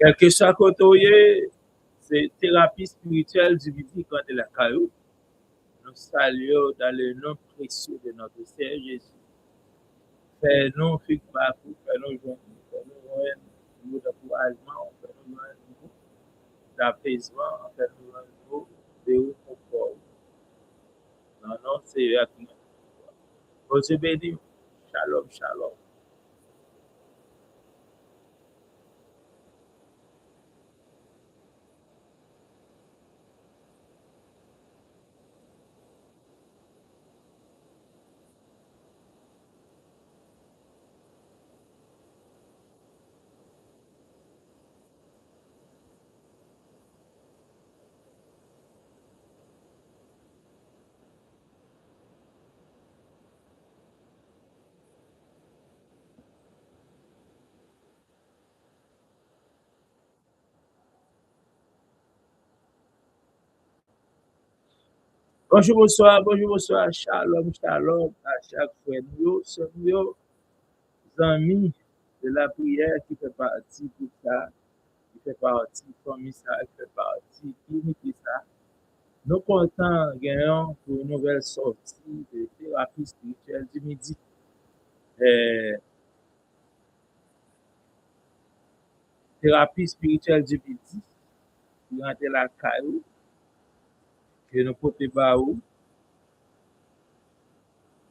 Quel que soit côté, c'est thérapie spirituelle du midi quand elle a caillou. Nous saluons dans le nom précieux de notre Seigneur Jésus. Fais-nous feedback, fais-nous joindre, fais-nous d'encouragement, fais-nous d'apaisement, fais-nous de réconfort. Non, non, c'est à tout. Dieu béni. Shalom, shalom. Bonjour, bonsoir, shalom, shalom à chaque fois. Nous sommes amis de la prière qui fait partie de ça, qui fait partie de famille ça, qui fait partie de l'unité ça. Nous comptons gagnant pour une nouvelle sortie de thérapie spirituelle du midi. Thérapie spirituelle du midi, qui rentre la caillou, que nous portons bas où,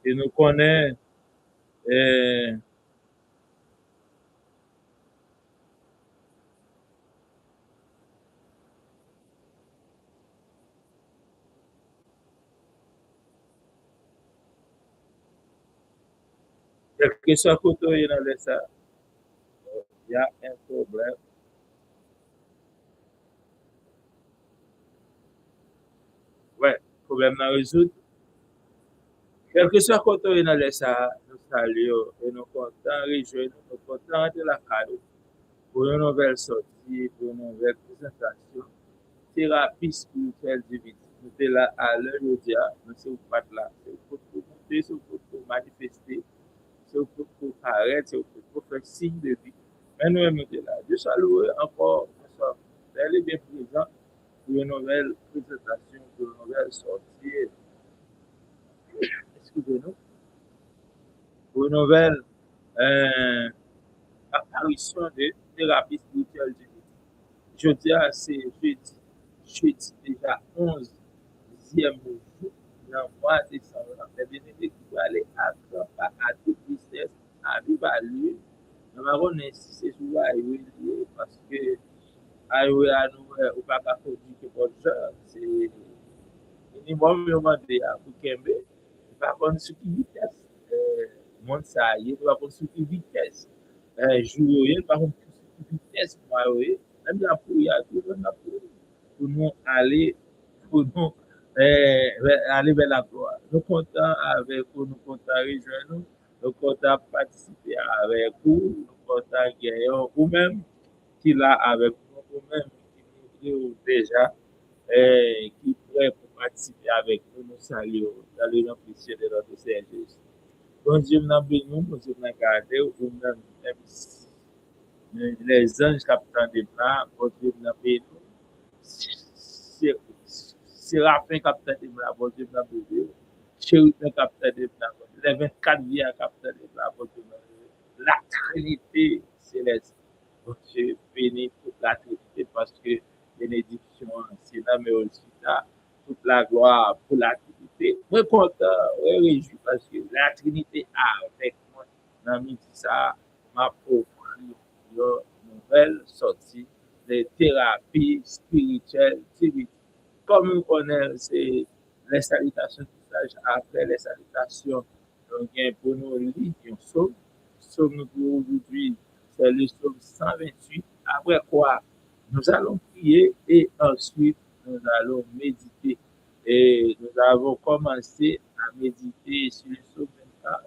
que nous connaissons. Quel que soit côté dans ça, il y a un problème. Ouais, problème à résoudre. Quel que soit côté dans ça, nous saluons et nous comptons rejoindre, nous comptons de la cadeau pour une nouvelle sortie, pour une nouvelle présentation. Thérapie spirituelle du midi. Nous sommes là à l'heure du dia, nous sommes pas là. C'est pour monter, c'est pour manifester, c'est pour arrêter, c'est pour faire signe de vie. Mais nous sommes là. Dieu salue encore, nous sommes bel et bien présents pour une nouvelle présentation, pour une nouvelle sortie. Excusez-nous. Pour une nouvelle apparition de thérapie spirituelle du midi. Jeudi, c'est jeudi déjà 11e jour dans le mois de décembre. Mais bien évidemment, qui va aller à grand pas, à toute vitesse, à vive allure. Nous allons insister sur Aïe parce que Aïe à nous, ou pas qu'à produire que bonne chose, c'est minimum demandé à pour Kembe. Par contre, sur qui vitesse, monde ça y est, par contre, sur qui vitesse, jouer, par contre, sur qui vitesse, moi, oui, même la pour y aller, pour nous aller, pour nous aller vers la gloire. Nous comptons avec vous, nous comptons rejoindre nous comptons participer avec vous, nous comptons gagner, ou même qui là avec nous, ou même qui nous déjà, qui prêt pour participer avec nous, nous saluons dans le nom précieux de notre Seigneur Jésus. Bon Dieu nous bénit, bon Dieu nous garde, ou même les anges capteurs des plans, bon Dieu nous bénit. Séraphin capteur des plans, bon Dieu nous bénit. Chérubin capteur des plans, les 24 vies capteur des plans, bon Dieu nous bénit. La Trinité céleste, bon Dieu bénit toute la Trinité parce que bénédiction, c'est là, mais aussi là, toute la gloire pour la Trinité. Moi, content, moi, réjoui parce que la Trinité a avec moi, dans midi ça, m'a offert une nouvelle sortie de thérapie spirituelle. Comme on connaît, c'est les salutations du sage après les salutations. Donc, pour nous lire un psaume. Psaume pour aujourd'hui, c'est le psaume 128. Après quoi, nous allons prier et ensuite nous allons méditer. Et nous avons commencé à méditer sur le psaume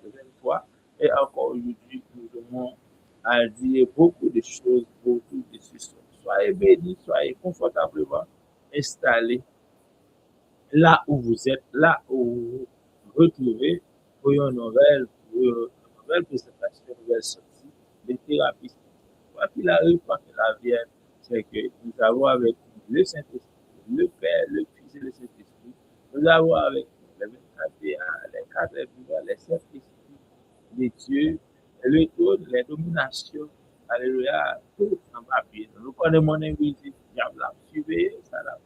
23. Et encore aujourd'hui, nous devons à dire beaucoup de choses, beaucoup de choses. Soyez bénis, soyez confortablement installés là où vous êtes, là où vous vous retrouvez pour une nouvelle présentation, une nouvelle sortie de thérapie. Quoi qu'il arrive, quoi qu'il advienne, c'est que nous avons avec nous le Saint-Esprit, le Père, le Fils et le Saint-Esprit. Nous avons avec nous les 24 les 4 vivants, les 7 esprits de Dieu, le trône, les dominations. Alléluia, tout en papier. Nous connaissons mon invité, diable a suivi, ça l'a,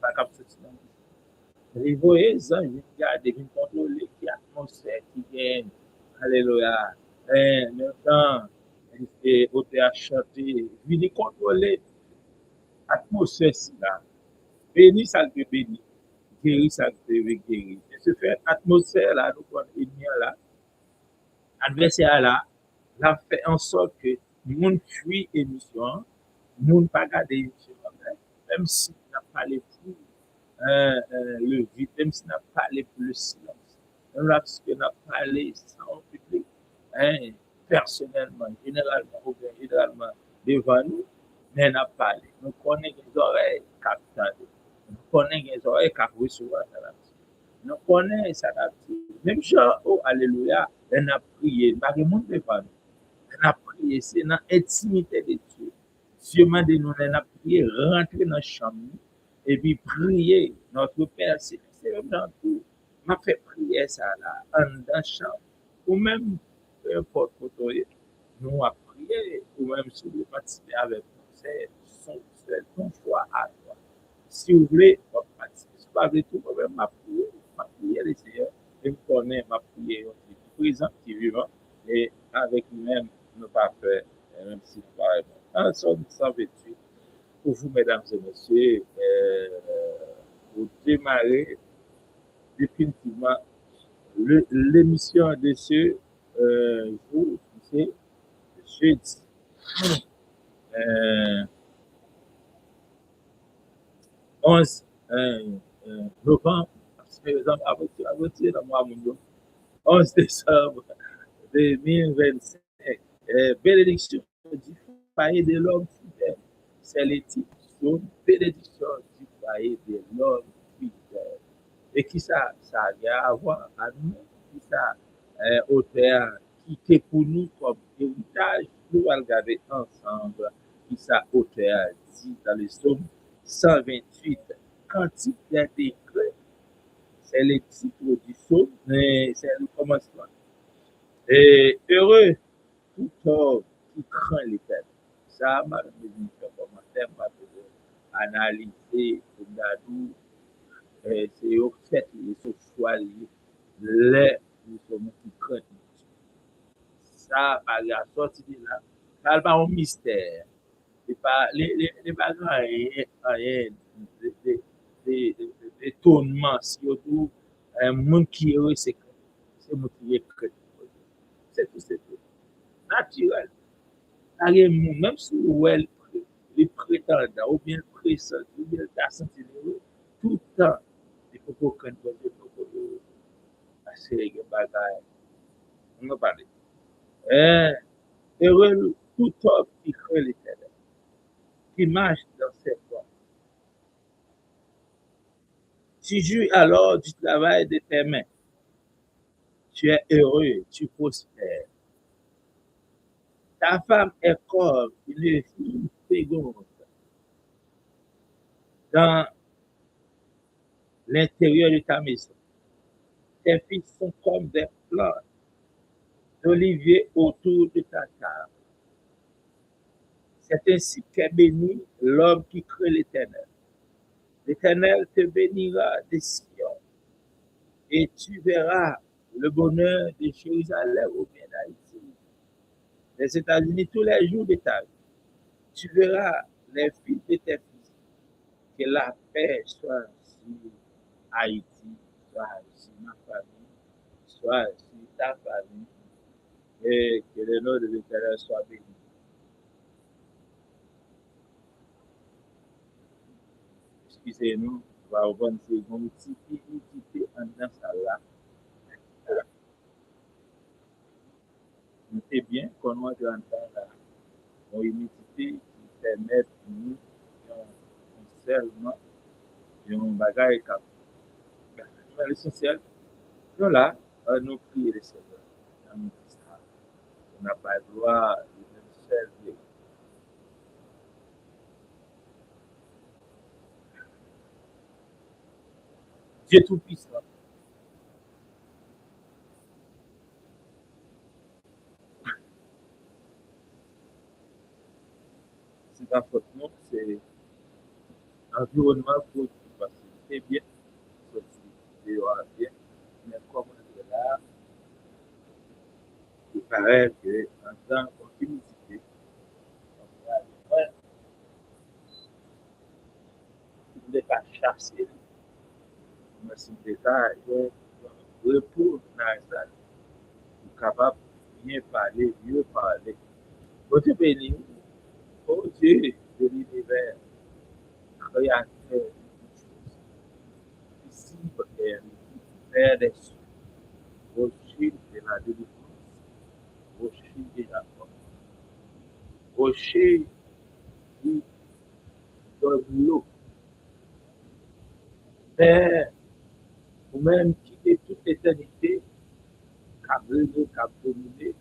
pas comme ça. Les voyez, ça, ils regardent, ils contrôlent qui atmosphère qui gagne. Alléluia. Le temps, et au théâtre chanter, ils contrôler l'atmosphère là. Béni, ça peut bénir. Guéri, ça peut guérir. Et ce fait, l'atmosphère là, nous connaissons là, adversaire là, l'a fait en sorte que moun fuit émission, moun pas garder émission, même si on n'a pas les fous, le vide, même si on n'a pas les pour le silence, même lorsque on n'a pas les sans public, hein, personnellement, généralement, ou bien généralement devant nous, mais on n'a pas les. Nous connaissons les oreilles captées, nous connaissons les oreilles qui recevoir ça. Nous connaissons ça. Même genre, oh, alléluia, on a prié, pas de monde devant nous. On a prié, c'est dans l'intimité de Dieu. Dieu m'a dit, nous on a prié, rentrer dans la chambre et puis prier. Notre Père, c'est même dans tout. M'a fait prier ça là, en dans la chambre. Ou même, peu importe, nous avons prié, ou même si vous participez avec nous, c'est ton choix à toi. Si vous voulez, vous participer. Si vous avez tout, vous m'a prié, le Seigneur, et vous connaissez ma prière, qui est présent, qui est vivant, et avec nous-mêmes, nous pas faire, même si nous pas en somme 128, pour vous, mesdames et messieurs, pour démarrer définitivement l'émission de ce jour, c'est jeudi. Euh, 11 novembre, par exemple, avant le mois 11 décembre 2025. Bénédiction du foyer de l'homme fidèle. C'est le titre de bénédiction du foyer de l'homme fidèle. Et qui ça a à voir à nous, qui ça auteur qui était pour nous comme héritage, nous allons regarder ensemble qui ça auteur dit dans le psaume 128, Cantique des décrets. C'est le titre du psaume, mais c'est le commencement. Et heureux tout homme qui craint l'Éternel. Ça m'a besoin de commentaire, m'a besoin d'analyser, c'est au fait, les choix, les qui craignent. Ça, par la sortie de là, ça pas un mystère. C'est pas, les bagages, rien, d'étonnement, surtout, un monde qui est heureux, c'est monde qui est craint. C'est tout. Naturel. Même si elle les prétendants, ou bien le pressant, ou bien le senti tout le temps, il faut qu'on connaisse parce que les bagages, on va parler. Heureux tout homme qui craint l'Éternel, qui marche dans ses voies. Tu jouis alors du travail de tes mains. Tu es heureux, tu prospères. Ta femme est comme une fille féconde dans l'intérieur de ta maison. Tes fils sont comme des plantes d'olivier autour de ta table. C'est ainsi qu'est béni l'homme qui craint l'Éternel. L'Éternel te bénira des Sion et tu verras le bonheur de Jérusalem au bien d'Haïti, des États-Unis tous les jours de ta vie. Tu verras les fils de tes fils. Que la paix soit sur Haïti, soit sur ma famille, soit sur ta famille, et que le nom de l'Éternel soit béni. Excusez-nous, on va avoir une seconde humidité en dans ça là. Notez bien qu'on a de là, une humidité qui permet de nous seulement un bagage cap. L'essentiel, nous là, nous prions le Seigneur. On n'a pas le droit de faire seul. Dieu Tout-Puissant. C'est pas faute, non, c'est l'environnement pour faciliter bien, société bien, mais comme on est là, il paraît que en tant qu'humidité, on va ne pas chasser, mais si l'État est repos dans ça, capable de bien parler, mieux parler. Bon Dieu béni, bon Dieu de l'univers, créateur de toutes choses, visible et invisible, Père des cieux, rocher de la délivrance, rocher de la force, rocher qui donne l'eau, Père, ou même qui est toute l'éternité, qui a dominé,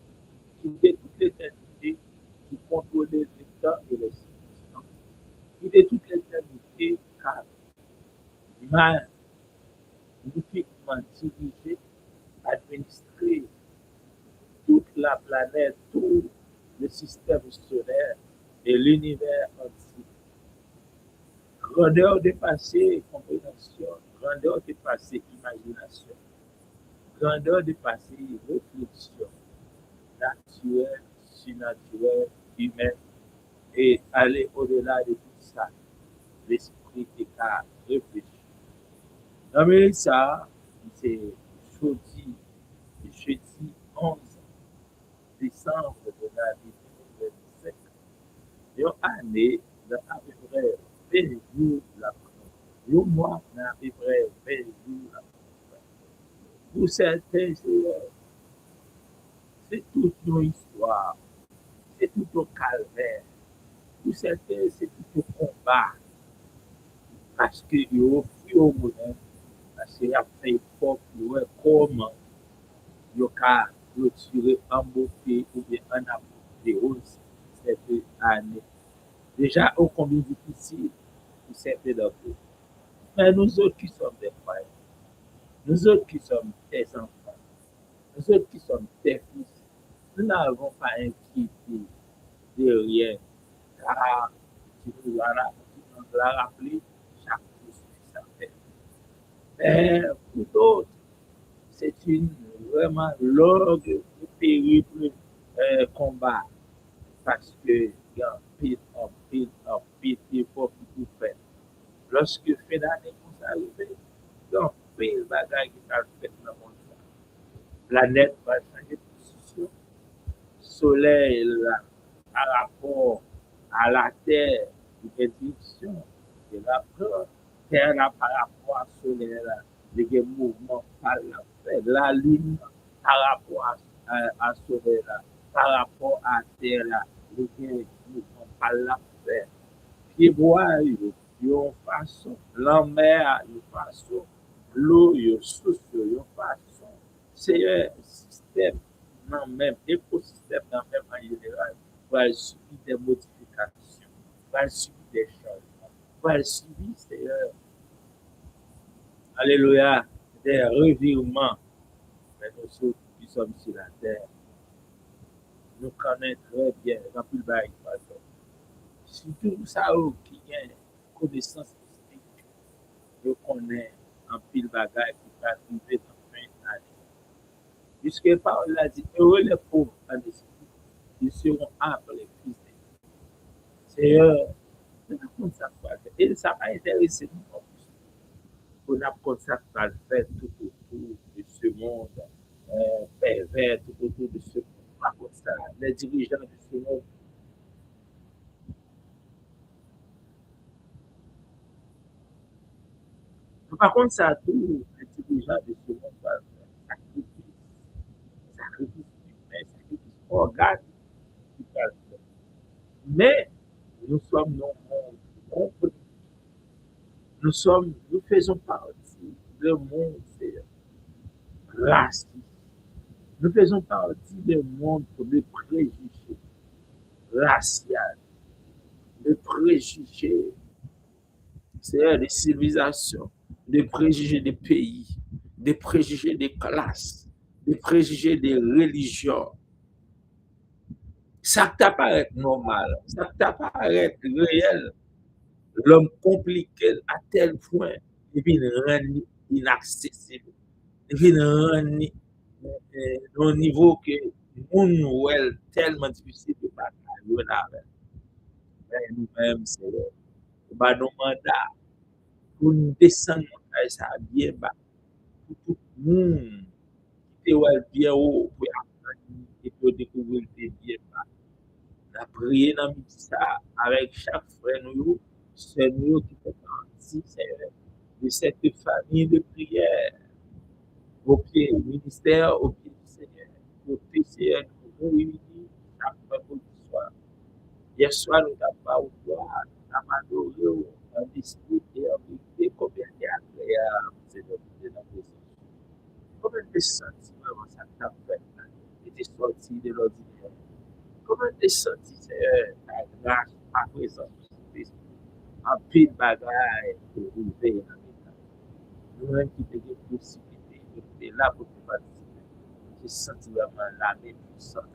qui est toute l'éternité, qui contrôle les temps et les circonstances, qui est toute l'éternité, qui a magnifiquement dirigé, administré toute la planète, tout le système solaire et l'univers entier. Grandeur dépassée compréhension, grandeur dépassée imagination, grandeur dépassée réflexion, naturelle, surnaturelle, humaine, et aller au-delà de tout ça, l'esprit est à réfléchir. Non mais ça, c'est jeudi, jeudi 11 décembre de l'année 2025. Une année dans à peu près 20 jours la fin. Un mois dans à peu près 20 jours la fin. Pour certains, c'est toute une histoire, c'est tout un calvaire. Pour certains, c'est tout un combat. Parce que yo fui au moment, parce qu'il a fait époque, yo comment yo ka retirer en beauté ou bien en apothéose cette année. Déjà, au combien difficile pour certains d'entre eux. Mais nous autres qui sommes des frères, nous autres qui sommes tes enfants, nous autres qui sommes tes fils, nous n'avons pas inquiété de rien, car tu nous as rappelé chaque jour sur sa terre. Mais pour d'autres, c'est une vraiment longue périple combat parce que il y a un pile d'efforts qui tout fait. Lorsque fin d'année nous arrive, il y a un pile de bagages qui sont fait dans le monde. La planète va changer de position. Soleil là, par rapport à la Terre, il y a des directions. Et là, Terre là, par rapport à Soleil là, il y a des mouvements par la Terre. La Lune par rapport à Soleil là, par rapport à Terre là, il y a des mouvements par la Terre. Pieds bois, il y a une façon. La mer, il y a une façon. L'eau, il y a une source, il y a une façon. C'est un système nan même écosystème nan même en général va subir des modifications, va subir des changements, va subir alléluia, des revirements. Mais nous autres qui sommes sur la terre, nous connaissons très bien dans plus bas surtout ça qui a connaissance spirituelle, nous connaissons en pile bagaille qui va arriver dans fin d'année. Puisque Paul a dit, heureux les pauvres en esprit, ils seront appelés fils de Dieu. Seigneur, nous avons ça pour faire. Et ça va intéresser nous en plus. On a comme ça pour faire tout autour de ce monde pervers, tout autour de ce monde. Pas comme ça. Les dirigeants de ce monde. Par contre, ça, tous les dirigeants de ce monde vont faire sacrifice humain, sacrifice organe, qui va faire. Mais nous sommes non compris. Nous faisons partie d'un monde raciste. Nous faisons partie d'un monde de préjugés raciaux, de préjugés, c'est des civilisations. des préjugés des pays, des préjugés des classes, des préjugés des religions. Ça t'apparaît normal, ça t'apparaît réel. L'homme compliqué à tel point, il vient rendre inaccessible. Il vient rendre au niveau que moun ouel tellement difficile de bataille avec. Mais nous-mêmes, c'est nos mandat pour nous descendre ça bien bas. Pour tout le monde qui est bien haut, pour apprendre et pour découvrir le bien bas. On a prié dans ça avec chaque frère nous, c'est nous qui fait partie de cette famille de prière au pied du ministère, au pied du Seigneur. Au pied du Seigneur, nous nous réunissons chaque vendredi soir. Hier soir, nous n'avons pas ouvert, nous avons adoré, on a discuté, on a dit combien de agréable c'est de la présence. Combien de sentiments ça t'a fait, et de sortir de l'ordinaire. Comment te senti, Seigneur, ta grâce, ta présence, en pile bagaille pour ouvrir dans l'état. Nous-mêmes qui te des possibilités, nous sommes là pour te participer. J'ai senti vraiment l'année puissante,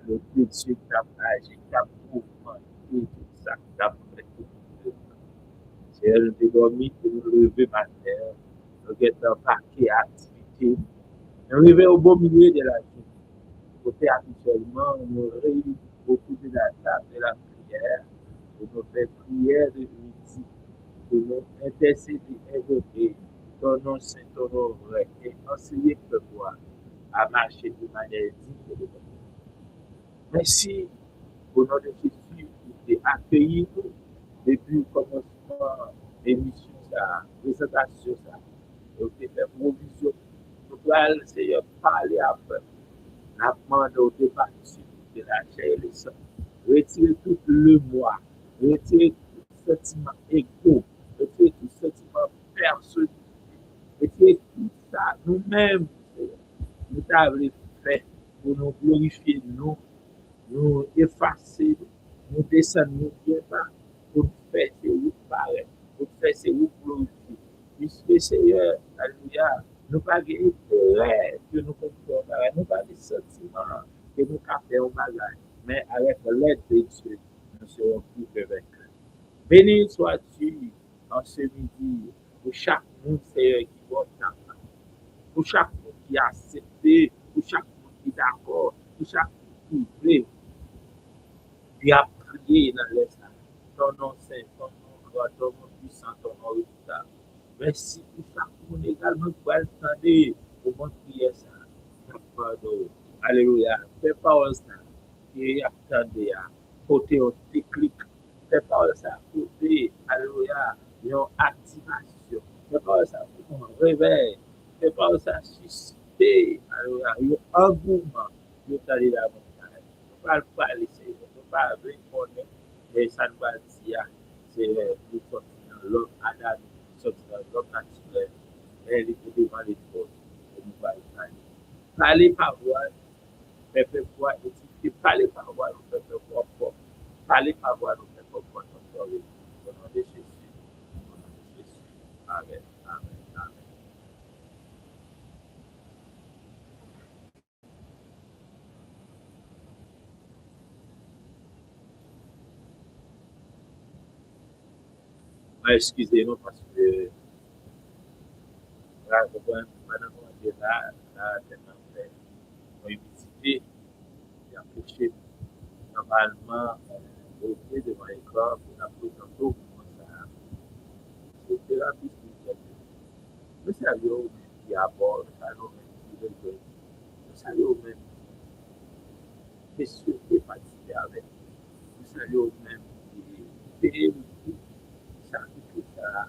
le Dieu qui t'a agi, qui t'a mouvementé, tout ça, qui t'a fait tout le temps. Seigneur, nous t'ai dormi pour nous lever matin, nous avons paquet d'activités, nous arrivons au beau milieu de la journée. Côté habituellement, nous réunissons beaucoup de la table de la prière, pour nous faire prière de midi, pour nous intercéder, invoquer ton nom saint, ton nom vrai, et enseigner le pouvoir à marcher de manière digne de Dieu. Merci pour notre Jésus qui t'a accueilli nous depuis le commencement de l'émission, la présentation, et qui fait provision. Nous allons, Seigneur, parler après. La demande au débat de la chair et le sang. Retirez tout le moi, retirez tout sentiment égo, retirez tout sentiment personnel, retirez tout ça nous-mêmes, nous avons fait pour nous glorifier, nous effacer, nous descendre, nous bien bas, pour faire ces routes pareilles, pour faire ces routes glorifiées. Puisque Seigneur, alléluia, nous pas d'intérêt que nous comprenions, nous pas de sentiments que nous faisons au bagage, mais avec l'aide de Dieu, nous serons plus que vaincus. Béni sois-tu en ce midi pour chaque monde, Seigneur, qui va t'entendre, pour chaque monde qui a accepté, pour chaque monde qui est d'accord, pour chaque monde qui veut, qui a prié dans l'espace. Ton nom saint, ton nom droit, ton nom puissant, ton nom redoutable. Merci pour chaque monde également pour attendre pour mon prière ça. Pardon. Alléluia. Fais pas ça. Et attendez à côté au déclic. Fais pas ça côté. Alléluia. Une activation. Fais pas ça pour un réveil. Fais pas ça susciter. Alléluia. Un engouement. Nous allons la montagne. Nous ne pas laisser. Nous ne pas répondre. Mais ça nous va dire. C'est nous sortir dans l'homme Adam. Sortir dans l'homme naturel. Et il faut devant les choses. Et nous va aller. Parler par voix, mais voix éthique. Parler par voix, nous fait voix fort. Parler par voix, nous fait voix fort. Au nom de Jésus. Au nom de Jésus. Amen. Amen. Amen. Excusez-nous parce que là, pendant qu'on est là, tellement fait une visite, il a empêché normalement au pied devant l'école pour la présenter au ça. C'était la visite. Nous savions qui aborde, nous savions même qui veut, nous savions même qu'est-ce qui est participer avec, nous savions même qui payer le coût, ça tout ça,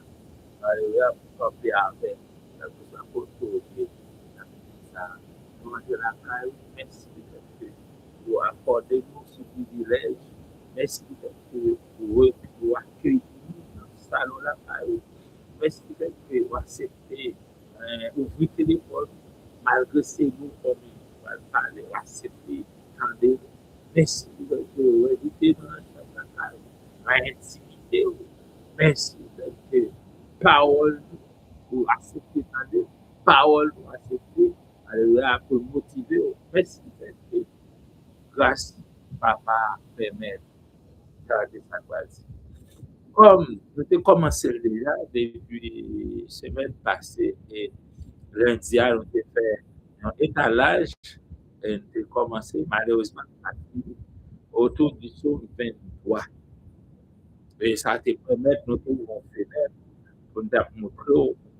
alléluia, pour camper avec, pour ça, pour trouver, ça, nous manger la caille, merci de pour accorder nous ce privilège, merci de pour accueillir dans le salon la caille, merci de pour accepter, ouvrir le téléphone, malgré ces mots comme il parler, accepter, attendre, merci de éviter dans la caille, intimité, merci de parole, pour accepter ta parole, pour accepter, alléluia, pour motiver. Merci, Père. Grâce, papa, permet de garder sa grâce. Comme nous avons commencé déjà depuis la semaine passée et lundi, nous avons fait un étalage et nous avons commencé malheureusement autour du psaume 23. Et ça te permet de nous trouver une fenêtre pour nous montrer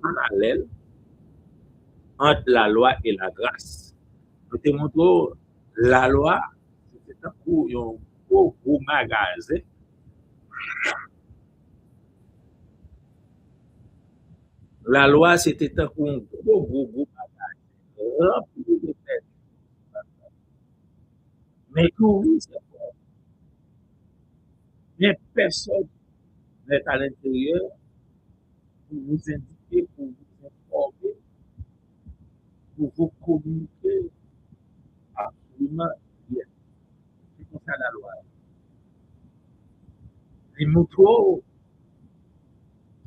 un parallèle entre la loi et la grâce. Nous te montrons la loi, c'était un gros magasin. La loi, c'était un gros magasin rempli de têtes. Mais oui, c'est vrai. Mais personne n'est à l'intérieur pour vous indiquer, pour vous informer, pour vous communiquer absolument bien. C'est comme ça la loi. Les motos,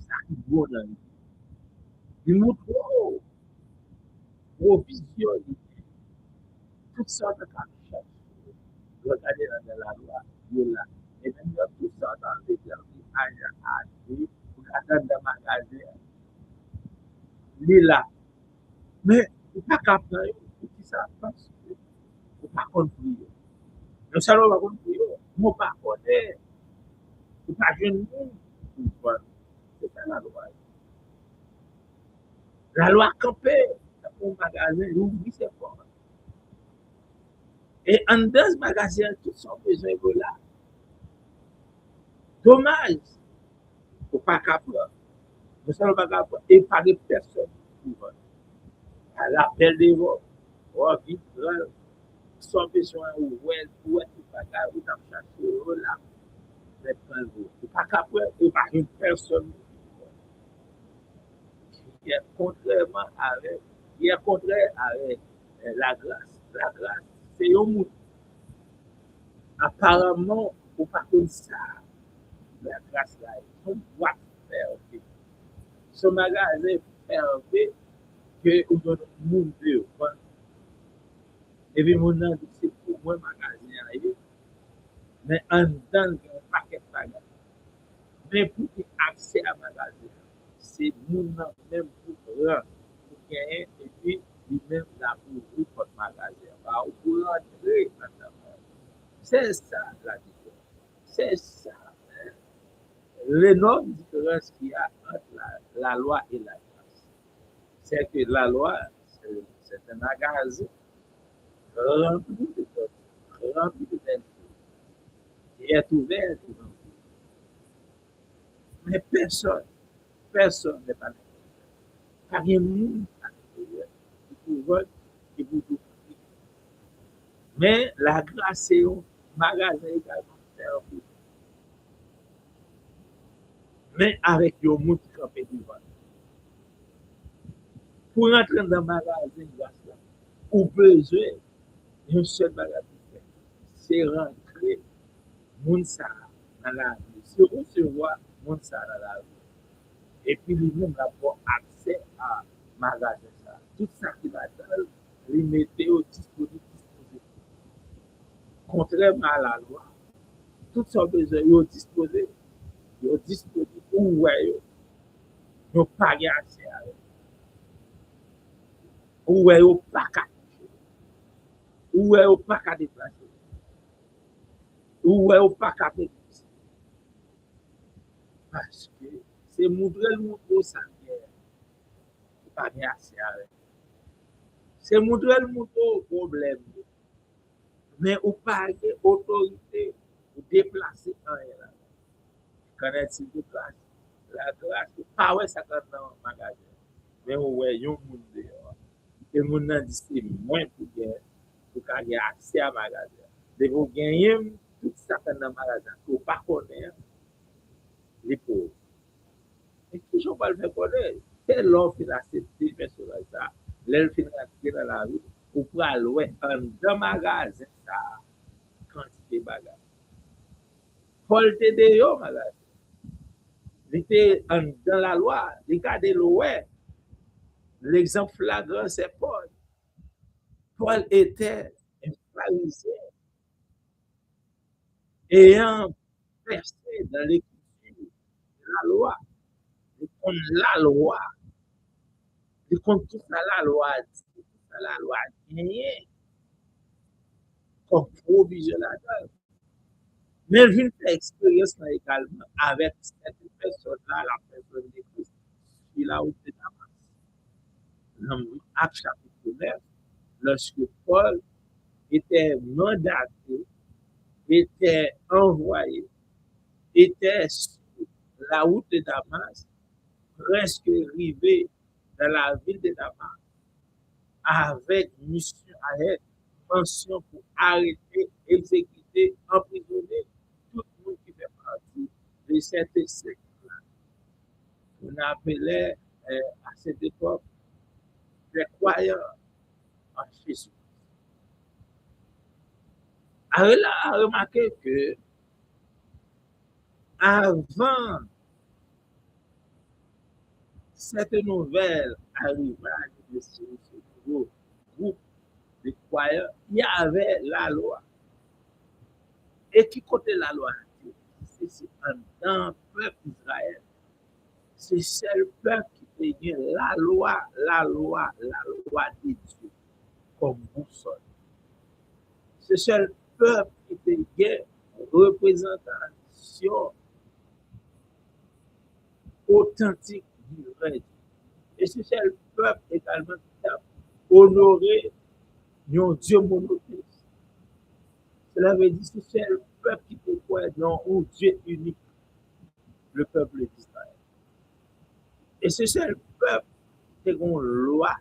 ça qui est bon dans le vie. Les motos, provision, toutes sortes de choses. Regardez dans la loi, il est là. Et même dans tout ça, dans les derniers années, vous regardez dans le magasin, il est là. Mais, vous ne pouvez pas capter, vous dites ça, parce que vous ne pouvez pas comprendre. Le salon va comprendre, vous ne pouvez pas connaître, vous ne pouvez pas jeune. C'est ça la loi. La loi campée, pour un magasin, l'ouvrir ses portes. Et en dans ce magasin, tout son besoin de là. Dommage, pour pas capable. Nous sommes pas capables d'épargner personne. À l'appel de vous, vite, sans besoin, ou tout bagage, ou dans chercher, là, vous pas capable d'épargner personne. Qui est contrairement avec, qui est contraire avec la grâce. La grâce, c'est un monde. Apparemment, vous pas comme ça. La grâce là, son boîte fermée. Ce magasin fermé que vous donnez monde de et puis mon nom dit c'est pour moi magasin mais en dedans il y a un paquet de bagages. Mais pour accès à magasin, c'est mon nom même pour rentrer, pour gagner et puis lui-même là pour ouvrir votre magasin. Pour rentrer dans le magasin. C'est ça la différence. C'est ça. L'énorme différence qu'il y a entre la loi et la grâce. C'est que la loi, c'est un magasin rempli de choses, rempli de belles choses, qui est ouvert pour nous. Mais personne n'est pas l'intérieur. Pas rien monde à l'intérieur qui vous qui vous tout. Mais la grâce, c'est un magasin également fermé. Mais avec le monde qui campé devant. Pour entrer dans le magasin, ou besoin d'un seul bagage, c'est rentrer moun sa dans la vie, c'est recevoir moun sa dans la vie. Et puis lui-même avoir accès à magasin ça. Tout ça qui va dans les mettre au dispositif. Contrairement à la loi, tout ça besoin de disposer, où est yo pas accès à eux. Où est yo pas qu'à toucher. Où est yo pas qu'à déplacer. Où est yo pas qu'à péter. Parce que c'est montrer le monde ça pas bien accès à eux. C'est montrer le monde problème. Mais ou pas autorité pour déplacer un là. Quand elle déplace, la grâce, pas ouais ça quand dans le magasin. Mais ouais, yon moun dehors. Et moun nan dit c'est moins pour gagner, pour gagner accès à magasin. De vous gagner tout ça dans le magasin, pour pas connaître les pauvres. Et toujours pas le faire connaître. C'est l'homme qui a accepté personnage ça. L'elle fait rentrer dans la rue, ou pour aller dans le magasin ça, quantité de bagages. Paul te de yo, magasin. Il était dans la loi, il garde le ouais. L'exemple flagrant, c'est Paul. Paul était un pharisien ayant versé dans l'écriture la loi. Il compte la loi. Il compte tout ça, la loi dit, tout ça, la loi gagné comme provisionnaire. Mais il vient faire expérience également avec cette personne-là, la personne de Christ, qui a été dans Actes chapitre 9, lorsque Paul était mandaté, était envoyé, était sur la route de Damas, presque arrivé dans la ville de Damas, avec mission à être, mention pour arrêter, exécuter, emprisonner tout le monde qui fait partie de cette secte-là. On appelait à cette époque les croyants en Jésus. Elle a remarqué que avant cette nouvelle arrivage de ce nouveau groupe de croyants, il y avait la loi. Et qui côté la loi? C'est dans le peuple d'Israël. C'est seul peuple qui fait la loi de Dieu comme boussole. C'est seul peuple qui fait représentation authentique du vrai Dieu. Et c'est seul peuple également qui a honoré un Dieu monothéiste. Cela veut dire que c'est le peuple qui peut croire dans un Dieu unique, le peuple d'Israël. Et c'est le peuple qui a une loi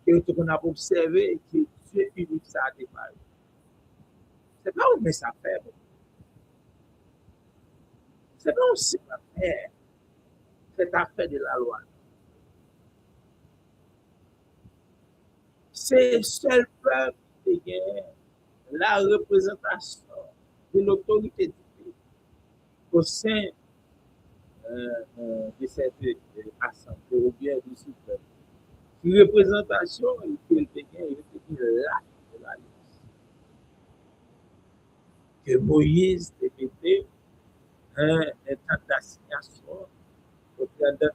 qu'on a observé que Dieu unique ça a démarré. C'est pas où mais ça fait. C'est pas aussi ça fait cette affaire de la loi. C'est le seul peuple qui a la représentation de l'autorité divine au sein de cette assemblée ou bien de ce peuple. Une représentation que le Pékin est là de la liste. Que Moïse était un temps d'assignation au président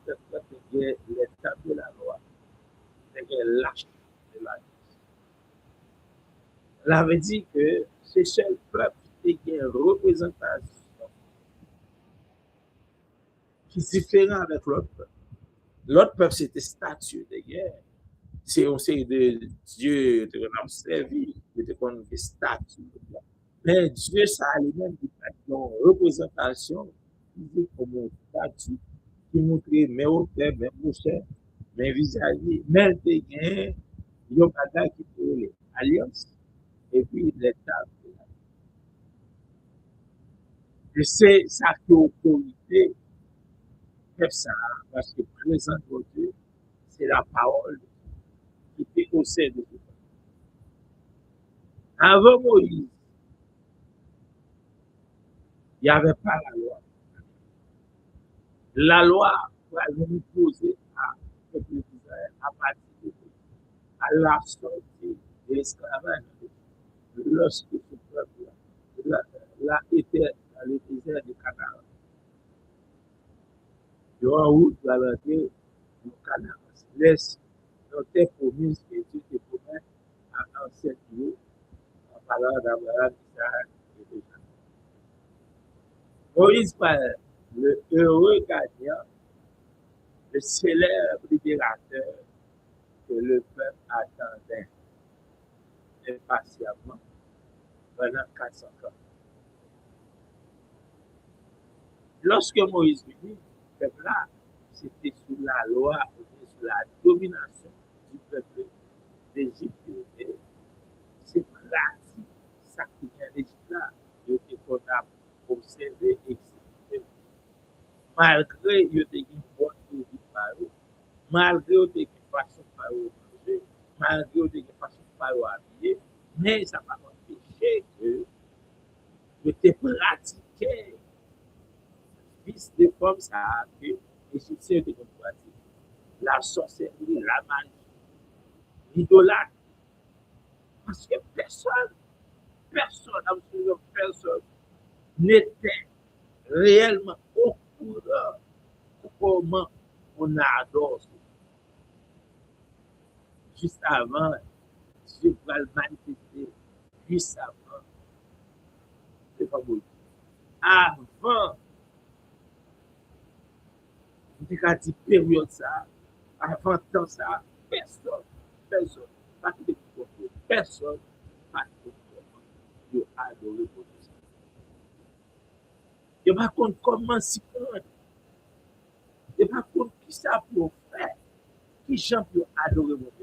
de l'état de la loi, c'est lâche de la liste. Cela veut dire que c'est seul peuple qui a une représentation qui est différente avec l'autre peuple. L'autre peuple, c'était statut de guerre. C'est on sait de Dieu, de qu'on a servi, de qu'on a des statuts. Mais Dieu, ça a lui-même une représentation physique comme un statut qui montre mes hauteurs, mes bouchers, mes visages, mais il y a un bagage qui fait l'alliance et puis l'État. Je sais ça qui est autorité, ça, parce que présent pour Dieu, c'est la parole qui était au sein de Dieu. Avant Moïse, il n'y avait pas la loi. La loi va venir poser à peuple d'Israël à partir de à la sortie de l'esclavage. Lorsque ce peuple-là était dans le désert de Canaan, de en route vers l'entrée du Canaan, laisse notre promise que Dieu te promet à l'ancien Dieu, en parlant d'Abraham, d'Isaac et de Jacob. Moïse parle, le heureux gagnant, le célèbre libérateur que le peuple attendait impatiemment pendant 400 ans. Lorsque Moïse vit, le peuple-là, c'était sous la loi, sous la domination du peuple d'Égypte. C'est pratique, ça qui vient d'Égypte-là, qu'on a observé et exécuté. Malgré qu'il y ait une bonne vie par eux, malgré qu'il y ait une façon par eux manger, malgré qu'il y ait une façon par eux habiller, mais ça va empêcher que je vice de forme ça a fait et je sais que je pratique. la sorcellerie, la magie, l'idolâtre. Parce que personne, absolument personne, n'était réellement au courant de comment on adore juste avant Dieu va le manifester puissamment devant Moïse. Avant, on a dit période ça, avant temps ça, personne, pas de personne, pas de adorer Moïse. Je ne sais pas comment s'y prendre. Je ne sais pas qui ça pour faire, qui gens pour adorer Moïse.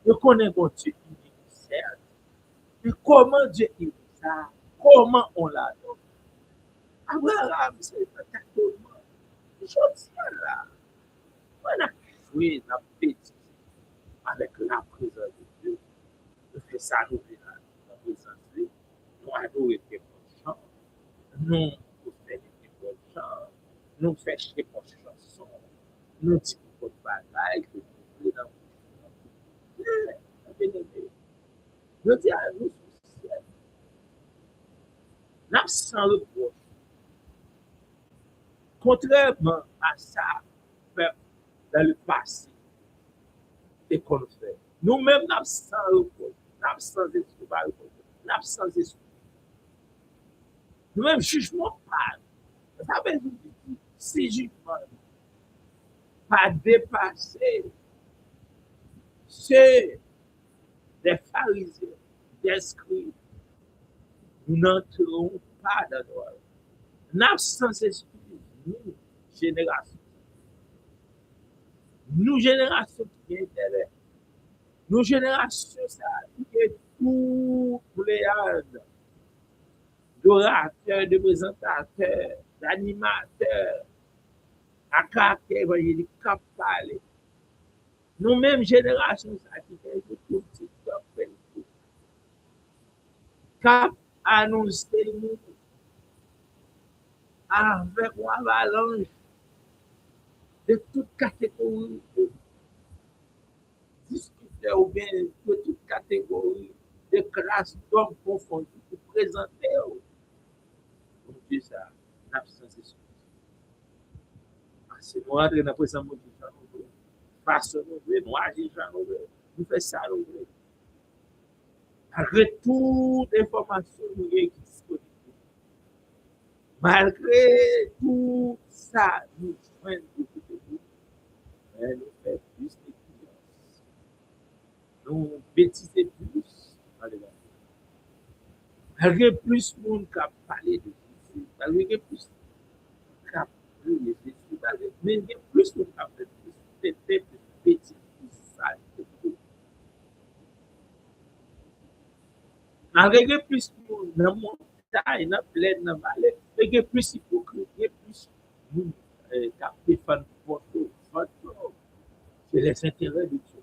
Je connais mon Dieu unique, certes. Mais comment Dieu est ça? Comment on l'adore? Abraham, c'est un tâtonnement. Je dis là, on a joué la bêtise avec la présence de Dieu. Nous faisons ça, nous faisons la présence de Dieu. Nous adorons les bonnes chants. Nous faisons des bonnes chants. Nous faisons des bonnes chansons. Nous disons des bonnes bagailles que nous voulons dans le monde. Je dis à nous, nous sans reproche. Contrairement à ça, dans le passé, et qu'on fait. Nous-mêmes, nous sommes sans reproche, nous sommes sans esprit, nous sommes sans esprit. Nous-mêmes, jugement pas. Ça veut dire, si jugement pas dépassé, c'est des pharisiens, des scribes, nous n'entrons pas dans le royaume. Nous sommes sans esprit, nous, génération. Nous, génération qui est intérêt. Nous, génération, ça, qui est tout pléiade d'orateurs, de présentateurs, d'animateurs, à caractère évangélique, cap parler. Nous-mêmes, génération, ça, qui fait tout TikTok, Facebook, cap annoncer nous avec une avalanche de toutes catégories de discuteurs ou bien de toutes catégories de classes d'hommes confondus pour présenter. Mon Dieu, ça, l'absence d'esprit. Parce que nous rentrons dans la présence de Dieu, façon nous agir, nous faisons ça, nous voulons. Malgré toute information qui est disponible, malgré tout ça, nous faisons beaucoup de nous, mais nous faisons plus d'exigence. Nous bêtisons plus. Malgré plus de monde qui a parlé de Jésus, malgré plus de qui a parlé de Jésus, malgré plus de monde qui a fait plus de bêtises, plus sales, malgré plus de monde dans la montagne, dans la plaine, dans la vallée, malgré plus d'hypocrite, plus de monde qui a défendu votre c'est les intérêts de Dieu.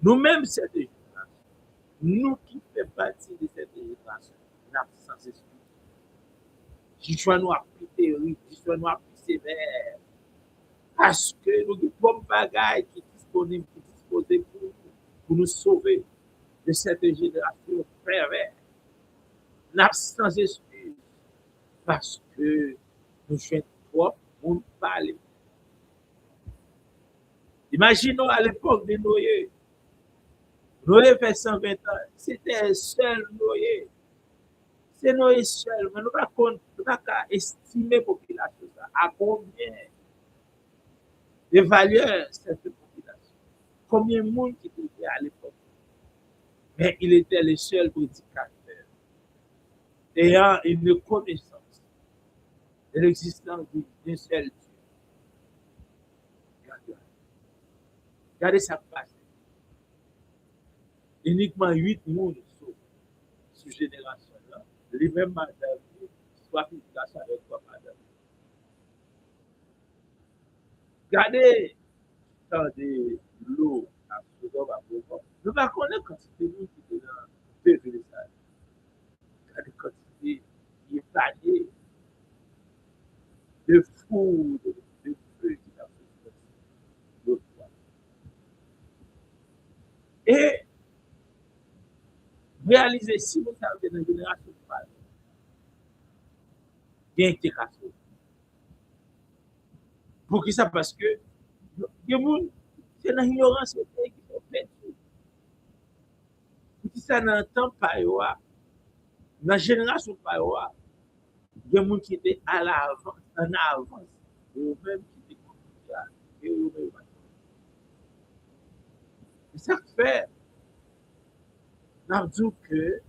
Nous-mêmes, cette génération, nous qui faisons partie de cette génération, nous avons sans esprit. Jichwa nous a plus terrible, Jichwa nous a plus sévère. Parce que nous avons des bonnes bagailles qui sont disponibles, qui sont disposées pour nous sauver de cette génération perverse. Nous avons sans esprit. Parce que nous sommes trop pour parler. Imaginons à l'époque de Noé. Noé fait 120 ans. C'était un seul Noé. C'est Noé seul. Mais nous ne pouvons pas estimer la population. À combien d'évaluer cette population? Combien de monde qui était à l'époque? Mais il était le seul prédicateur ayant une connaissance de l'existence d'un seul Dieu. Regardez ça passe. Uniquement 8 monde sous génération là. Les mêmes madame, soit prédication avec toi madame. Regardez dans de l'eau à Sodome à Gomorrhe. Nous ne connaissons pas quantité de monde qui est dans deux villes. Regardez quantité qui est taillée de foudre, de feu qui a fait. Et réaliser si vous avez dans une génération de femmes, il y a intégration. Pour qui ça? Parce que les gens, c'est dans l'ignorance qui sont perdus. Pour qui ça dans le temps, dans la génération, il y a des gens qui étaient à l'avance, en avance, et eux-mêmes qui étaient comme ça. Et ça fait, on dit que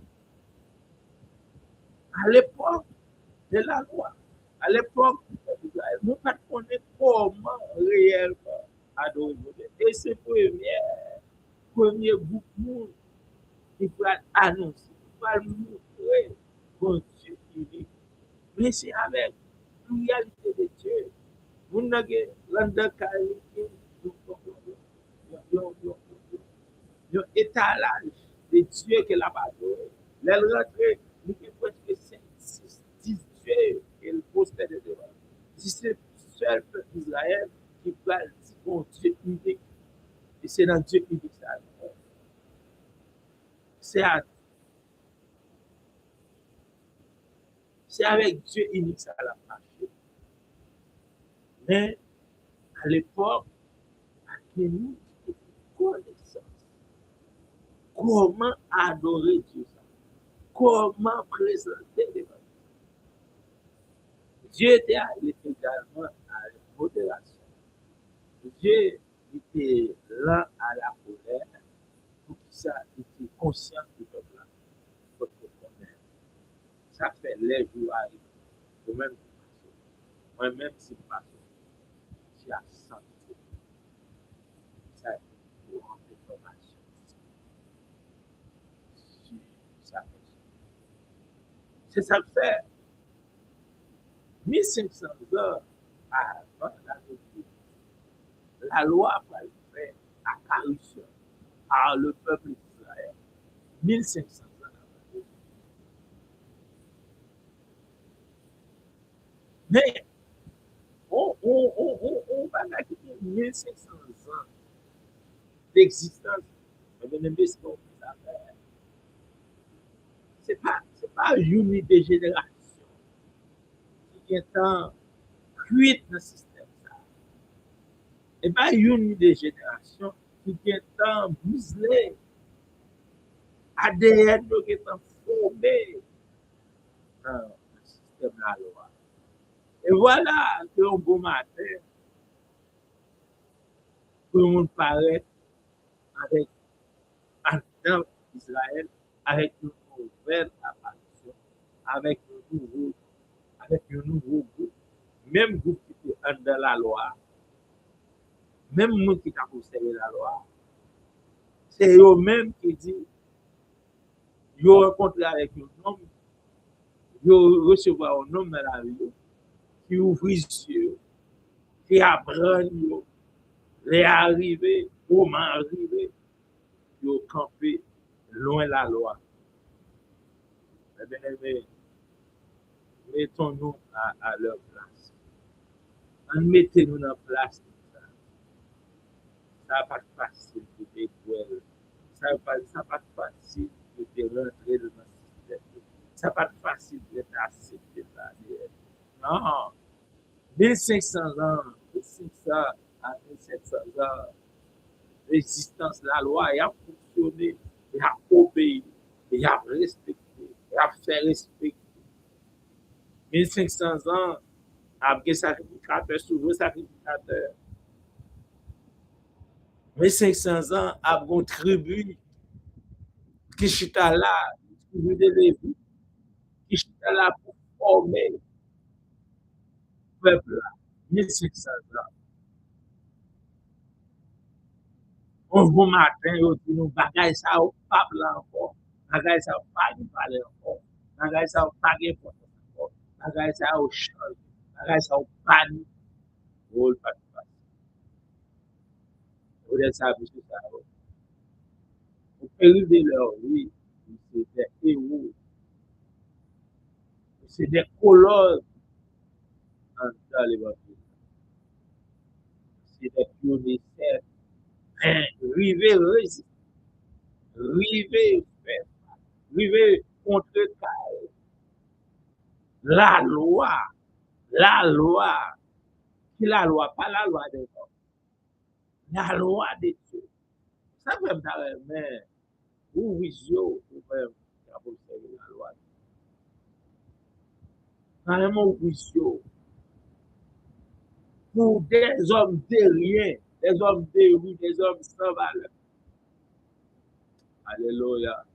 à l'époque de la loi, à l'époque, nous ne connaissons pas comment réellement adorer Dieu. Et c'est premier groupe qui va annoncer, qui va montrer mon Dieu unique. Mais c'est avec la réalité de Dieu. Vous n'avez pas un étalage de Dieu que la adoré. Elle rentre, nous avons presque 10 dieux qu'elle possède devant. Si c'est le seul peuple d'Israël qui va dire mon Dieu unique, et c'est dans Dieu unique ça. C'est à- c'est avec Dieu unique ça la marché. Mais à l'époque, nous connaissance. Comment adorer Dieu ça? Comment présenter les gens? Dieu était allé également à la modération. Dieu était là à la colère pour que ça était conscient du peuple-là. Ça fait les jours arrivent. Moi-même, moi-même, c'est pas ça. J'ai à sentir. Ça, pour rentrer formation. C'est ça que fait 1500 ans avant la République. La loi va être faite à apparition par le peuple d'Israël. 1500 ans avant. Mais on va gagner 1500 ans d'existence. C'est pas une des générations qui est en cuite dans le système. Et pas une des générations qui est en muselé. ADN qui est en formé dans le système de la loi. Et voilà qu'un beau matin, tout le monde paraît avec un temps d'Israël, avec une nouvelle apparition, avec avec un nouveau groupe, même groupe qui est dans la loi, même monde qui a conservé la loi. C'est eux-mêmes qui disent, ils ont rencontré avec un homme, ils ont recevoir un homme dans la vie, qui ouvre les yeux, qui apprend, les arrivés, comment arriver, ils ont campé loin de la loi. Eh bien, mettons-nous à leur place. Mettez-nous dans la place. Ça va pas être facile de découvrir. Ça va pas être facile de rentrer dans le système. Ça va pas être facile d'être accepté là. Non. 1500 ans, 1500 à 1700 ans, l'existence de la loi, il a fonctionné, il a obéi, il a respecté, il a fait respecter. 1500 ans, après sacrificateur, souverain sacrificateur. 1500 ans, après une tribu qui chita là, tribu de Lévi, qui chita là pour former le peuple là. 1500 ans. On bon matin, on dit nous bagaille ça au pape là encore. Bagaille ça au pas de parler encore. Bagaille ça au pas de porte encore. Bagaille ça au chol. Bagaille ça au pan. On pas de pas. On est ça, monsieur ça. On peut arriver là, oui. C'est des héros. C'est des colosses dans l'évangile. C'est des pionniers. River résister. river, river contre la loi, qui la loi, pas la loi des hommes, la loi de Dieu. Ça fait me mais ou visio, ou même, la loi. Carrément, visio. Pour des hommes de rien, des hommes de rue, des hommes sans valeur. Alléluia.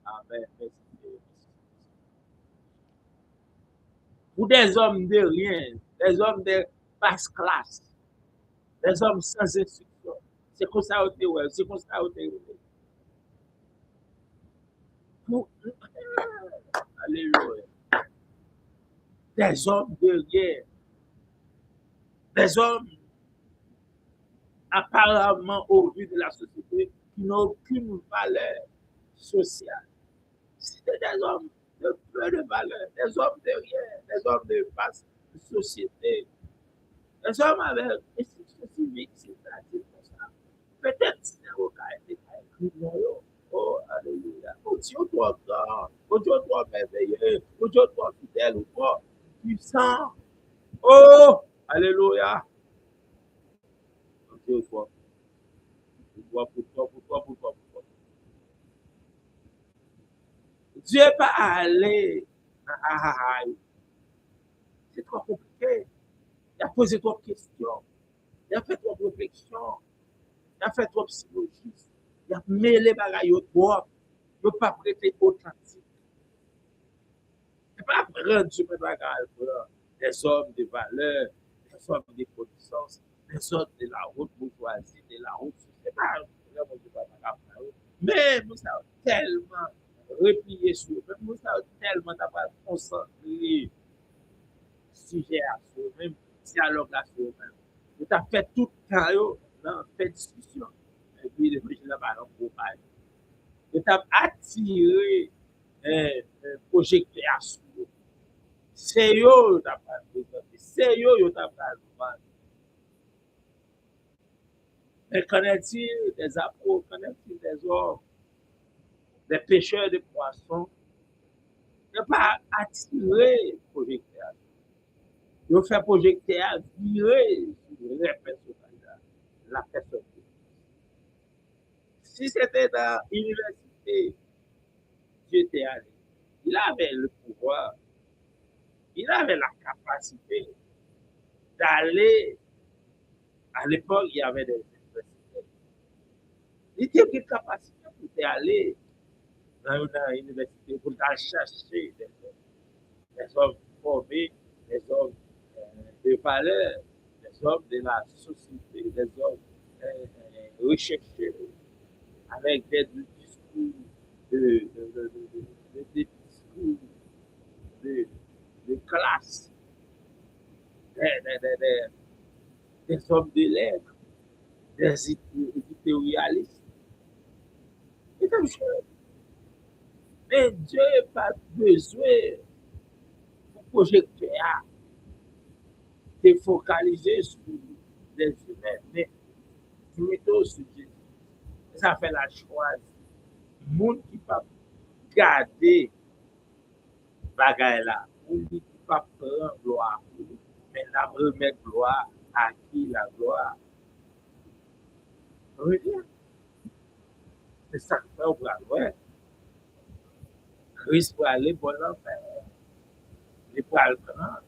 Amen. Merci. Pour des hommes de rien, des hommes de basse classe, des hommes sans instruction. C'est comme ça au ouais, c'est comme ça au Pour... Alléluia. Des hommes de rien, des hommes apparemment au vu de la société qui n'ont aucune valeur sociale. C'était des hommes de peu de valeur, des hommes de rien, des hommes de basse société, des hommes avec institution civique, c'est-à-dire comme ça. Peut-être c'est un cas écrit dans eux. Oh, alléluia. Oh Dieu, toi grand, oh Dieu, toi merveilleux, oh Dieu, toi fidèle, ou toi puissant. Oh, alléluia. Oh Dieu, toi. Pour toi. Dieu n'est pas allé. C'est trop compliqué. Il a posé trop de questions. Il a fait trop de réflexions. Il a fait trop de psychologie. Il a mêlé bagaille au trop. Il n'a pas prêté authentique. Il n'a pas rendu mes bagailles pour des hommes de valeur, des hommes de connaissances, des hommes de la route bourgeoisie, de la route. C'est pas vraiment du bagaille. Mais nous avons tellement replié sur eux. Nous avons tellement concentré sujet à soi-même, dialogue à soi-même. Nous avons fait tout le temps dans fait discussion. Et puis, le président va en compagne. Nous avons attiré un projecteur à soi. C'est eux qui ont fait c'est eux qui ont fait. Mais connaît-il des apôtres, connaît-il des hommes, des pêcheurs de poissons? Ne pas attirer le projecteur. Ils fait projecteur virer sur les personnes, la personne. Si c'était dans l'université, j'étais allé. Il avait le pouvoir, il avait la capacité d'aller. À l'époque, il y avait des universités. Il était une capacité pour aller dans une université pour aller chercher des hommes formés, des hommes de valeur, des hommes de la société, des hommes recherchés avec des discours des discours de, de classe, des hommes de lettres, des éditorialistes. C'est une chose. Mais Dieu n'a pas besoin pour projeter de focaliser sur les humains, mais plutôt sur Jésus. Ça fait la choix. Le monde qui ne peut pas garder bagaille là, le monde qui ne peut pas prendre gloire, mais la remettre gloire à qui la gloire. C'est ça que fait au bras. Christ pour aller pour l'enfer. Il pour aller prendre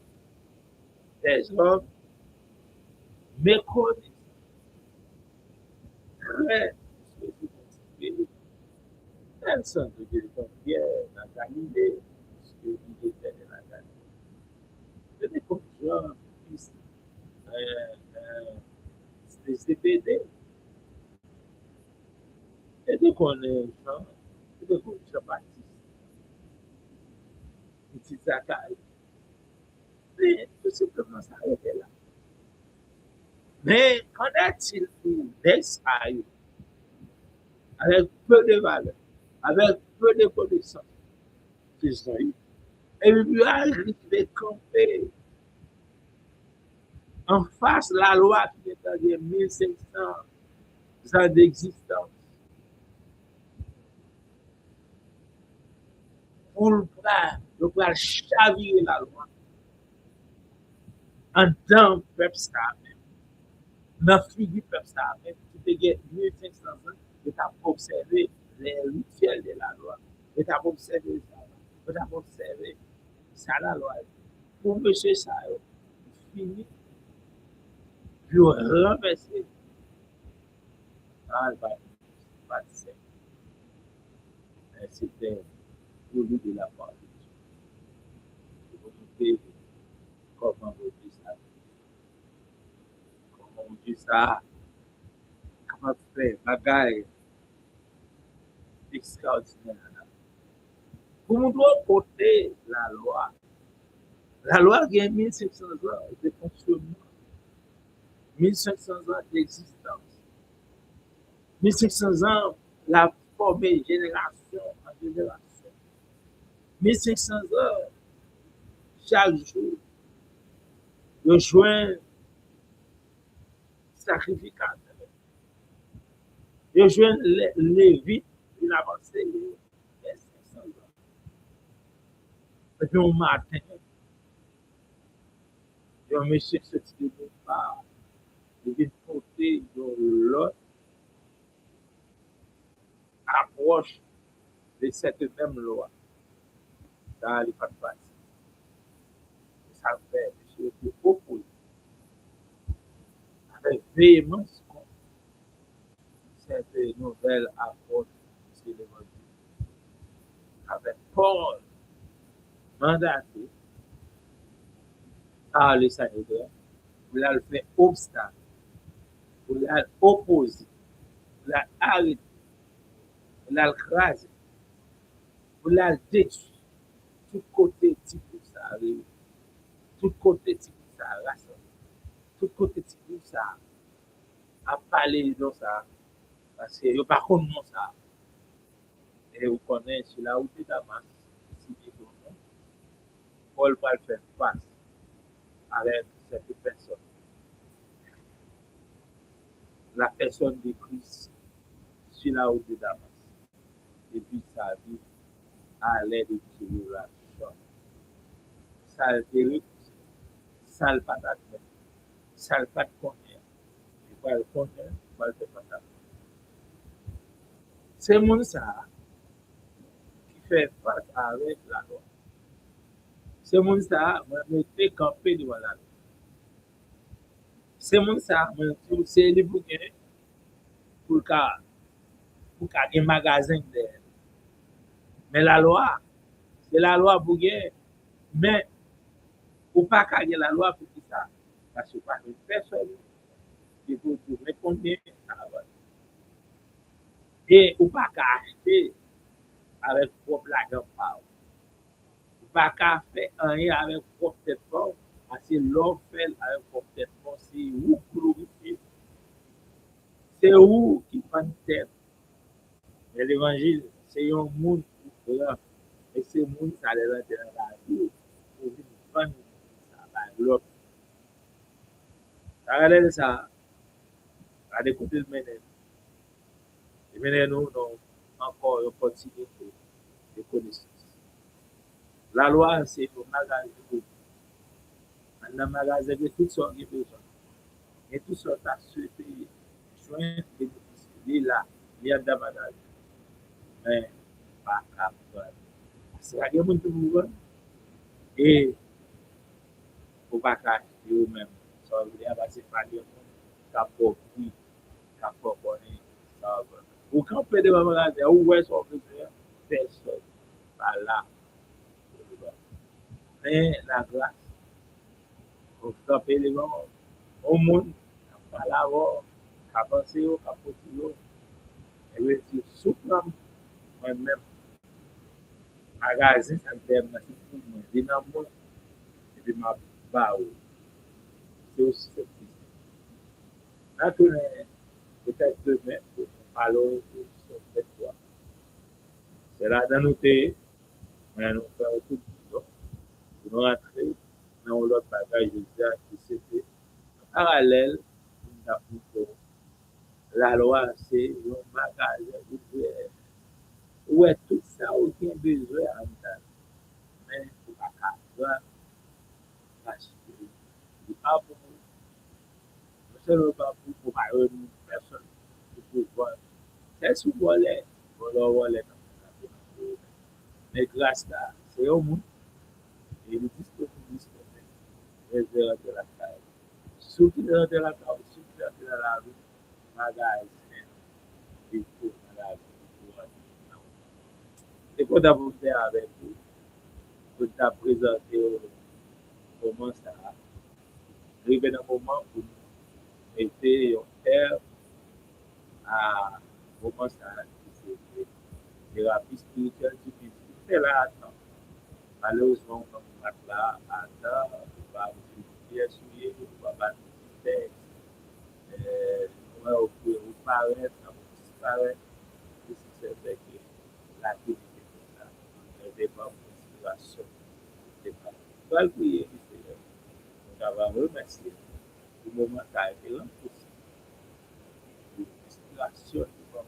des hommes méconnus, très spécifiques. Personne ne dit que Pierre dans Galilée, ce qu'il était dans la Galilée. C'était comme Jean, fils de CPD. C'était qu'on est Jean, c'était qu'on est Jean-Baptiste, petit Zacharie. Mais tout simplement, ça arrêtait là. Mais qu'en est-il pour des sailles avec peu de valeur, avec peu de connaissances qu'ils ont eu? Et puis, arrive de camper en face de la loi qui est dans les 1500 ans d'existence. pour le chavirer la loi. En tant que peuple, ça même. Dans le figure peuple, ça même. Tu te gagnes 1500 ans, tu as observé les rituels de la loi. Tu as observé ça. Tu as observé ça, la loi. Pour monsieur ça, il finit de renverser. Ah, il va dire. C'était pour lui de la part de Dieu. Pour montrer comment on dit ça. Comment on dit ça. Comment faire bagaille extraordinaire. Pour montrer côté la loi. La loi a 1500 ans de fonctionnement. 1500 ans d'existence. 1500 ans la formée génération en génération. 1500 ans chaque jour. Je joins sacrificateur. Je joins Lévite, il avance les 500 ans. Et puis au matin, il y a un monsieur qui sorti de mon part, il vient porter dans l'autre approche de cette même loi. Dans les pas de base. Ça fait, monsieur, qui oppose avec véhémence contre cette nouvelle approche de l'évangile. Avec Paul mandaté par le Seigneur, pour la faire obstacle, pour la opposer, pour la arrêter, pour la craser, pour la détruire. Tout côté type ça arrive, tout côté type ça rassemble, tout côté type ça a parlé de ça, parce que yo pas contre ça. Et vous connaissez sur la route de Damas, si Paul va faire face avec cette personne. La personne de Christ sur la route de Damas. Et puis sa vie à l'aide de tribulation. Ça le terrible, ça le patate, ça le pas de connaître. Il va le connaître, il va le faire patate. C'est mon ça qui fait face avec la loi. C'est mon ça, je me fais camper devant la loi. C'est mon ça, c'est les bouquins pour qu'il y ait un magasin derrière. Mais la loi, c'est la loi pour gagner. Mais, ou pas qu'il la loi pour tout ça. Parce que pas une personne qui peut tourner combien ça va. Et ou pas qu'à acheter avec propre l'argent. Ou pas qu'à faire rien avec propre tête fort. Parce que l'homme fait avec propre tête fort, c'est où glorifier. C'est où qui prend tête. Mais l'évangile, c'est un monde pour là. Et c'est monde ça les rend dans la vie. Pour prendre ça par l'autre. Ça relève ça. À d'écouter le ménage. Le ménage nous, non, encore une continuité de connaissance. La loi, c'est un magasin. Un magasin de toutes sortes de besoins. Et toutes sortes à souhaiter joindre les bénéficiaires. Là, il y a des magasins. Mais, pas capable. C'est la guerre de vous. Et, faut pas cacher eux-mêmes. Ça veut dire que c'est pas des gens qui ont compris, qui ont compris. Ou camper devant le magasin, ou est-ce qu'on peut faire personne par là. Mais la grâce, on camper devant au monde, pas là-bas, qui penser, qui penser, et bien, c'est souple, moi-même, magasin, ça me permet de moi, de dans moi, et puis ma barre, c'est aussi cette question. Là, peut-être demain, pour parler de cette fois. C'est là dans nos pays, mais nous faisons tout pour nous rentrer dans l'autre bagage, je disais, que c'était parallèle, la loi, c'est un bagage ouvert. Où est tout ça, aucun besoin en dedans. grâce parce que il pas pour nous, c'est pas pour nous, personne pour pouvoir. C'est souvent les, voilà, les, mais grâce là, c'est au monde, et le disponible, les heures de la caille. Ceux qui sont de la caille, ceux qui sont de la rue, magasin, il faut la vie. C'est quoi d'abord faire avec vous, pour te présenter comment ça arrive dans le moment où nous étions en terre à comment ça c'est thérapie spirituelle du physique. C'est là, attends. Malheureusement, comme on va là, attends, on va vous dire, on va pas nous dire, on va vous paraître, on va disparaître, et si c'est vrai que la vie est là, on ne pas inspiration. On va prier, Seigneur. On va remercier le moment qui a été renforcé, l'inspiration du moment,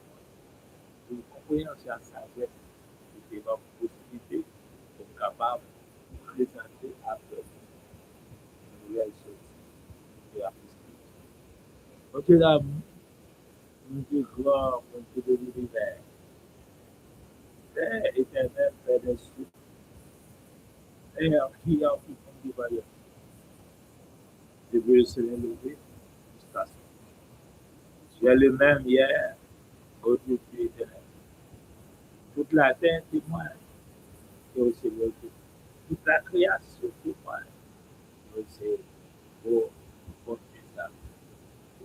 une compréhension à sagesse, qui est une possibilité pour capable de présenter après une nouvelle chose de la possibilité. Notre Dame, nous te gloire, mon Dieu de l'univers, Père éternel, Père des cieux, Père qui a tout comme du royaume, je veux se lever jusqu'à ce que tu es le même hier, aujourd'hui éternel. Toute la terre témoigne que c'est le Dieu. Toute la création témoigne que c'est pour continuer ça.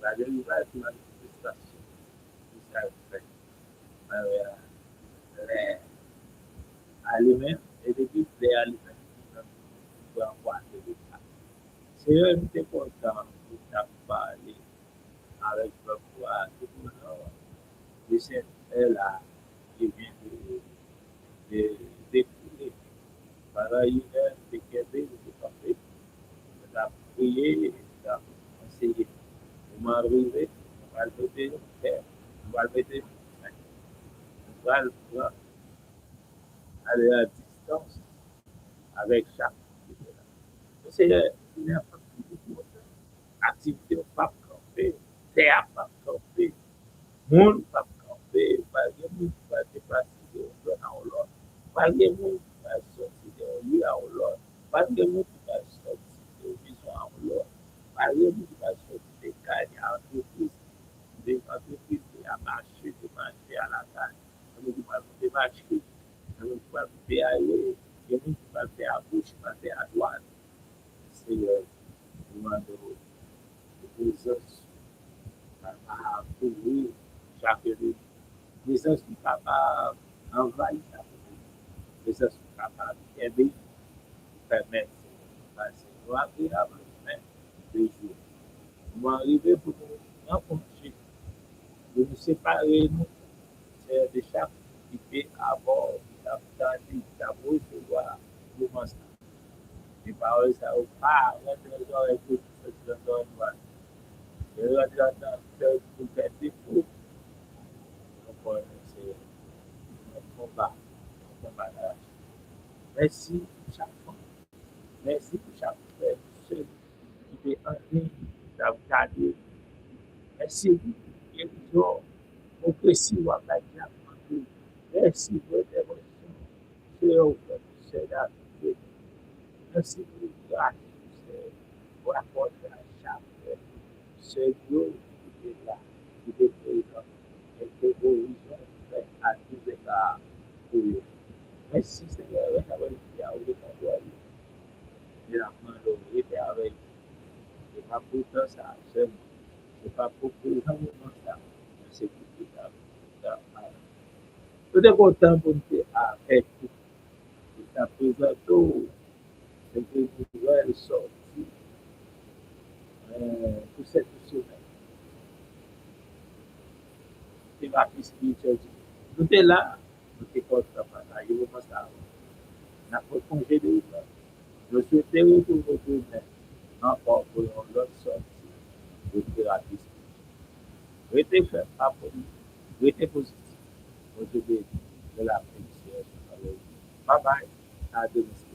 La délivrance de la manifestation jusqu'à la fin. Les aliments et depuis les aliments pour avoir de l'État. Seigneur, nous sommes contents pour t'avoir parlé avec votre voix, tout le monde. De cette là qui vient de découler. Pendant une heure, de Québec, de parler. On a prié, on a conseillé. On m'a arrivé, on va le mettre, on va le mettre, on va le prendre aller à distance avec chaque Seigneur, il n'y a pas de activité au pas camper, terre pas camper, monde pas camper, pas de monde qui va déplacer de l'un à l'autre, pas de monde qui va sortir de lieu à l'autre, pas de monde qui va sortir de maison à l'autre, pas de monde qui va sortir de caille à l'entreprise, de l'entreprise à marcher, de marcher à la caille, de marcher, de marcher à aller, de monde qui va faire à gauche, qui va faire à droite. Seigneur, nous demandons présence capable de couvrir chaque lieu, présence capable d'envahir chaque lieu, présence capable d'aider, permettre de passer nous agréable de jour. Nous arriver pour nous rencontrer, de nous séparer nous, de chaque équipé à bord, qui a recevoir le mensonge. Les paroles, ça ne va pas rentrer dans les oreilles de tout ce qui est et là, pour faire défaut, c'est un combat, un combat d'âge. Merci pour chaque fois. Merci pour chaque frère, ceux qui est en ligne, qui a regardé. Merci pour guérison, oppressive à la diable. Merci pour l'intervention. C'est la vie. Merci pour le grâce, pour apporter à chaque frère. C'est Dieu qui est là, qui est présent, et que horizon fait à tous égards pour eux. Merci Seigneur, avec qui a ouvert ton doigt, et la main de était avec. C'est pas pour toi ça, c'est pas pour que les gens ça, mais c'est pour que ça. Tout est content pour nous avec tout. Et ta présence, c'est que nous devons sortir pour cette semaine. Thérapie spirituelle. Nous sommes là, nous sommes content pour ça. Il faut pas ça. N'a pas congé de l'autre. Je souhaitais retourner demain encore pour une autre sortie de thérapie spirituelle. Restez fait, pas pour nous. Restez positif. Aujourd'hui, de la prédiction. Bye bye. À demain.